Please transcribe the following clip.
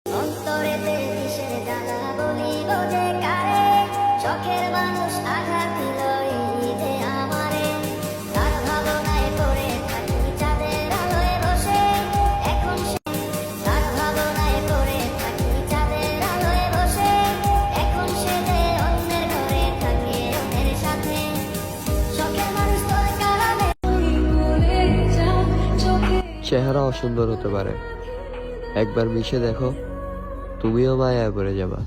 অন্তরেতে কিসের জ্বালা বলিব যে কারে, চোখের মানুষ আঘাত দিল এই ঈদে আমারে। তার ভাবনায় পড়ে থাকি চাঁদের আলোয় বসে, এখন তার ভাবনায় পড়ে থাকি চাঁদের আলোয় বসে, এখন সে যে অন্যের ঘরে থাকে অন্যের সাথে। চোখের মানুষ তোর কারণে চেহারা অসুন্দর হতে পারে, একবার মিশে দেখো, তুমিও মায়ায় পড়ে যাবা।